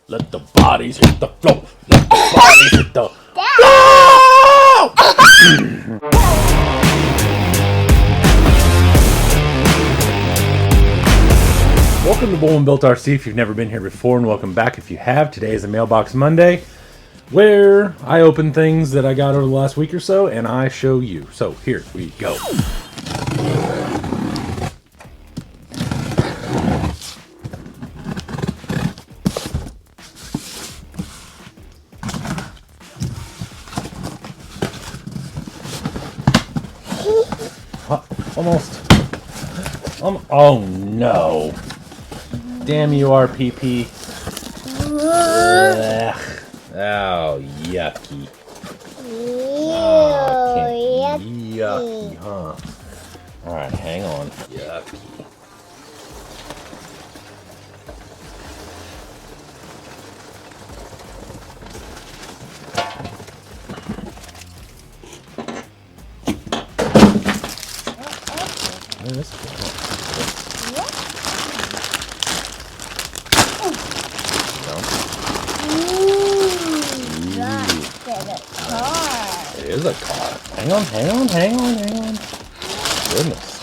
Let the bodies hit the floor. Let the bodies hit the floor. Welcome to Bullman Built RC if you've never been here before, and welcome back if you have. Today is a Mailbox Monday, where I open things that I got over the last week or so, and I show you. So here we go. Almost. Oh no. Damn you, RPP. Ugh. Oh, yucky. Oh, yucky, huh? Alright, hang on. Yucky. Man, this is cool. It is a car. Hang on. Goodness.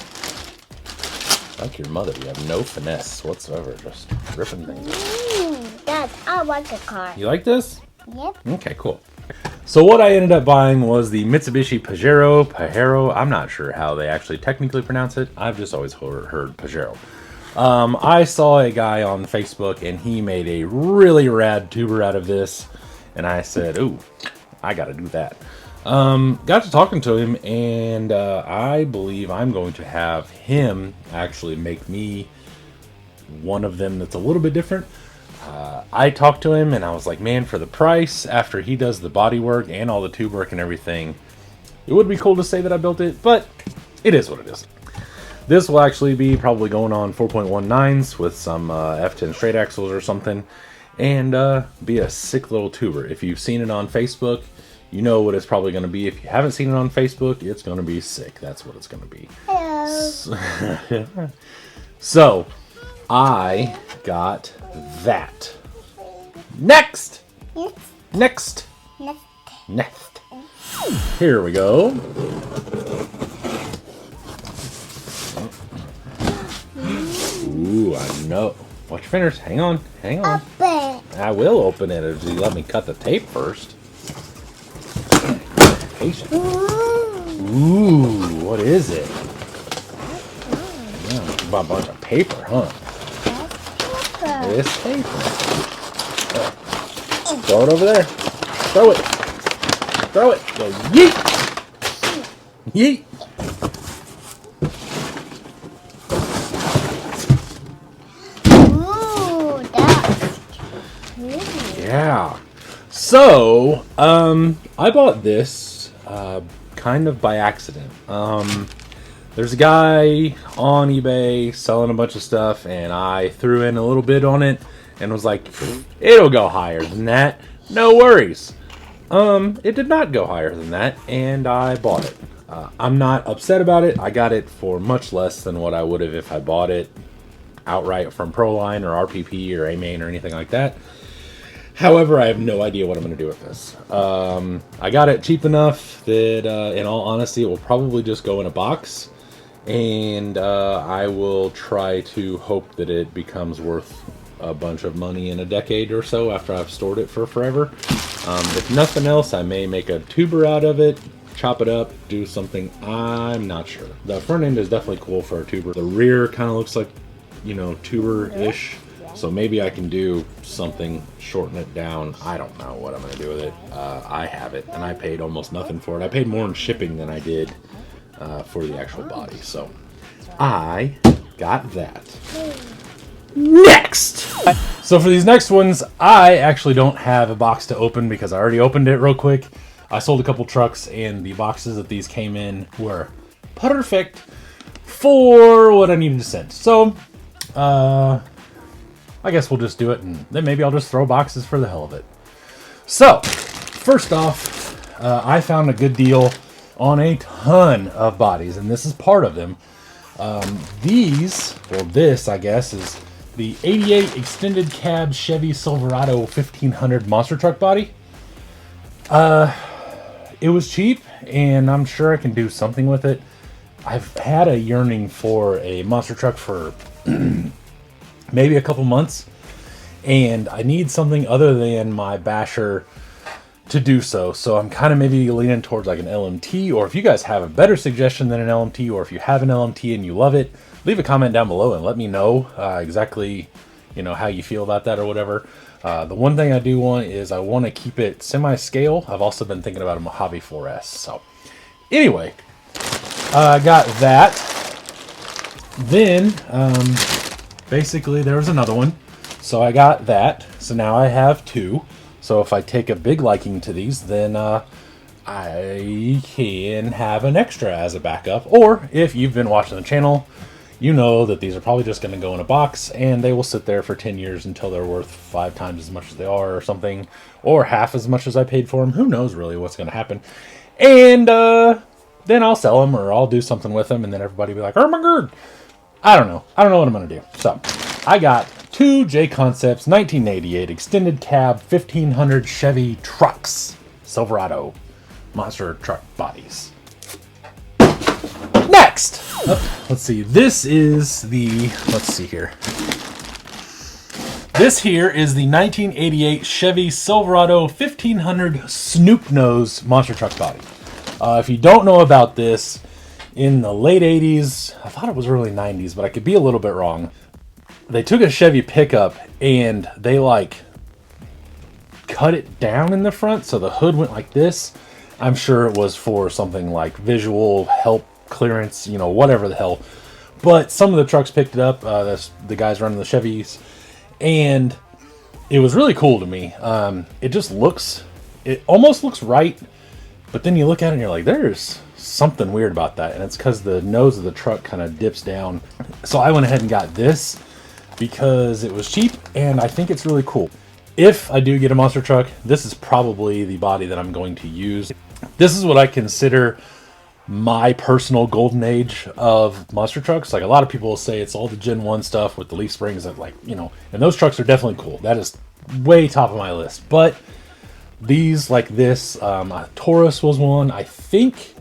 Like your mother, you have no finesse whatsoever. Just ripping things up. Dad, I like a car. You like this? Yep. Okay, cool. So what I ended up buying was the Mitsubishi Pajero. I'm not sure how they actually technically pronounce it. I've just always heard Pajero. I saw a guy on Facebook, and he made a really rad tuber out of this, and I said, ooh, I gotta do that. Got to talking to him, and I believe I'm going to have him actually make me one of them that's a little bit different. I talked to him, and I was like, man, for the price, after he does the body work and all the tube work and everything, it would be cool to say that I built it, but it is what it is. This will actually be probably going on 4.19s with some F10 straight axles or something, and be a sick little tuber. If you've seen it on Facebook, you know what it's probably going to be. If you haven't seen it on Facebook, it's going to be sick. That's what it's going to be. Hello. So, I got that. Next! Here we go. Ooh, I know. Watch your fingers. Hang on. Open. I will open it if you let me cut the tape first. Patient. Ooh, what is it? Yeah, about a bunch of paper, huh? This paper. Throw it over there. Throw it. Go yeet. Yeet. Ooh, that's cute. Yeah. So, I bought this kind of by accident. There's a guy on eBay selling a bunch of stuff, and I threw in a little bit on it and was like, it'll go higher than that. No worries. It did not go higher than that, and I bought it. I'm not upset about it. I got it for much less than what I would have if I bought it outright from Proline or RPP or A-Main or anything like that. However, I have no idea what I'm going to do with this. I got it cheap enough that, in all honesty, it will probably just go in a box. And I will try to hope that it becomes worth a bunch of money in a decade or so after I've stored it for forever. If nothing else, I may make a tuber out of it, chop it up, do something. I'm not sure. The front end is definitely cool for a tuber. The rear kind of looks like, you know, tuber-ish. So maybe I can do something, shorten it down. I don't know what I'm going to do with it. I have it, and I paid almost nothing for it. I paid more in shipping than I did for the actual body. So I got that. Next! So for these next ones, I actually don't have a box to open because I already opened it real quick. I sold a couple trucks, and the boxes that these came in were perfect for what I needed to send. So, I guess we'll just do it, and then maybe I'll just throw boxes for the hell of it. So, first off, I found a good deal on a ton of bodies, and this is part of them. This, I guess, is the 88 extended cab Chevy Silverado 1500 monster truck body. It was cheap, and I'm sure I can do something with it. I've had a yearning for a monster truck for maybe a couple months, and I need something other than my Basher to do so. So I'm kind of maybe leaning towards like an LMT, or if you guys have a better suggestion than an LMT, or if you have an LMT and you love it, leave a comment down below and let me know exactly, you know, how you feel about that or whatever. The one thing I do want is I want to keep it semi-scale. I've also been thinking about a Mojave 4S. So anyway, I got that. Then basically there was another one. So I got that. So now I have two. So if I take a big liking to these, then I can have an extra as a backup. Or if you've been watching the channel, you know that these are probably just going to go in a box and they will sit there for 10 years until they're worth 5 times as much as they are or something, or half as much as I paid for them. Who knows really what's going to happen. And then I'll sell them, or I'll do something with them, and then everybody will be like, oh my god. I don't know. I don't know what I'm going to do. So I got two JConcepts 1988 extended cab 1500 Chevy trucks, Silverado monster truck bodies. Next, let's see. This is the, let's see here. This here is the 1988 Chevy Silverado 1500 Snoop Nose monster truck body. If you don't know about this, in the late 80s, I thought it was early 90s, but I could be a little bit wrong. They took a Chevy pickup and they like cut it down in the front, so the hood went like this. I'm sure it was for something like visual help, clearance, you know, whatever the hell. But some of the trucks picked it up, the guys running the Chevys, and it was really cool to me. It just looks, it almost looks right, but then you look at it and you're like, there's something weird about that, and it's because the nose of the truck kind of dips down. So I went ahead and got this because it was cheap, and I think it's really cool. If I do get a monster truck, this is probably the body that I'm going to use. This is what I consider my personal golden age of monster trucks. Like, a lot of people will say it's all the Gen 1 stuff with the leaf springs, that, like, you know, and those trucks are definitely cool. That is way top of my list. But these, like this, Taurus was one. I think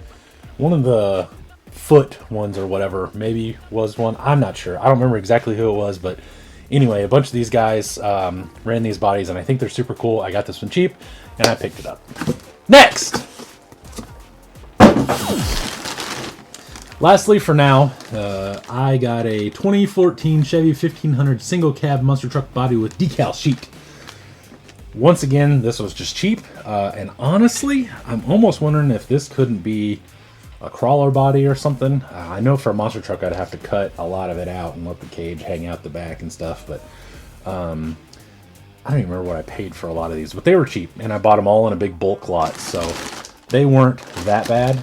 one of the Foot ones or whatever maybe was one. I'm not sure. I don't remember exactly who it was, but anyway, a bunch of these guys ran these bodies, and I think they're super cool. I got this one cheap, and I picked it up. Next! Lastly, for now, I got a 2014 Chevy 1500 single cab monster truck body with decal sheet. Once again, this was just cheap, and honestly, I'm almost wondering if this couldn't be a crawler body or something. I know for a monster truck I'd have to cut a lot of it out and let the cage hang out the back and stuff, but I don't even remember what I paid for a lot of these, but they were cheap, and I bought them all in a big bulk lot, so they weren't that bad.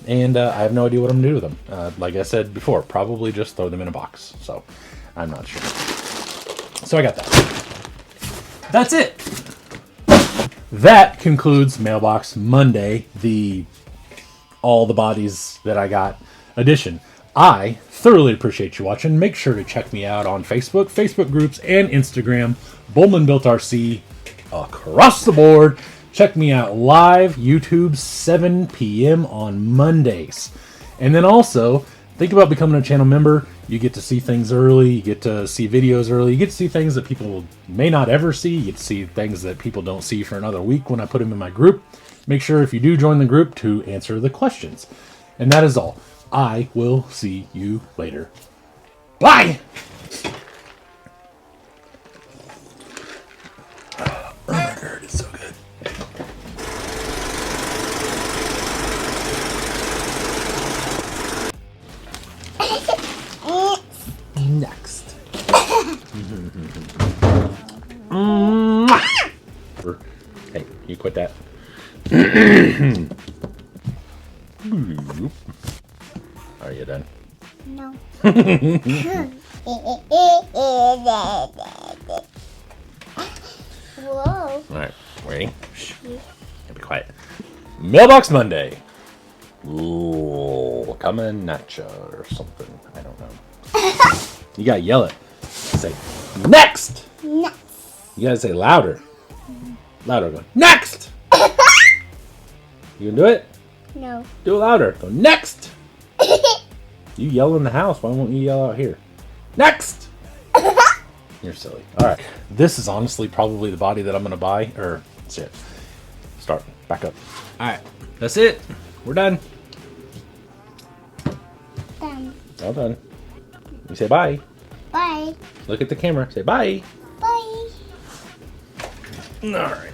And I have no idea what I'm going to do with them. Like I said before, probably just throw them in a box, so I'm not sure. So I got that. That's it. That concludes Mailbox Monday, the all the bodies that I got edition. I thoroughly appreciate you watching. Make sure to check me out on Facebook, Facebook groups, and Instagram. Bullman Built RC across the board. Check me out live, YouTube, 7 p.m. on Mondays. And then also, think about becoming a channel member. You get to see things early. You get to see videos early. You get to see things that people may not ever see. You get to see things that people don't see for another week when I put them in my group. Make sure if you do join the group to answer the questions. And that is all. I will see you later. Bye! Oh my god, it's so good. Next. Hey, you quit that. Are you done? No. Whoa. Alright, ready? Shh. Be quiet. Mailbox Monday. Ooh, coming at ya or something. I don't know. You gotta yell it. Say next. Next. You gotta say louder. Louder. Go next. You can do it. No. Do it louder. Go next. You yell in the house. Why won't you yell out here? Next. You're silly. All right. This is honestly probably the body that I'm gonna buy. Or shit. Start. Back up. All right. That's it. We're done. Done. All done. You say bye. Bye. Look at the camera. Say bye. Bye. All right.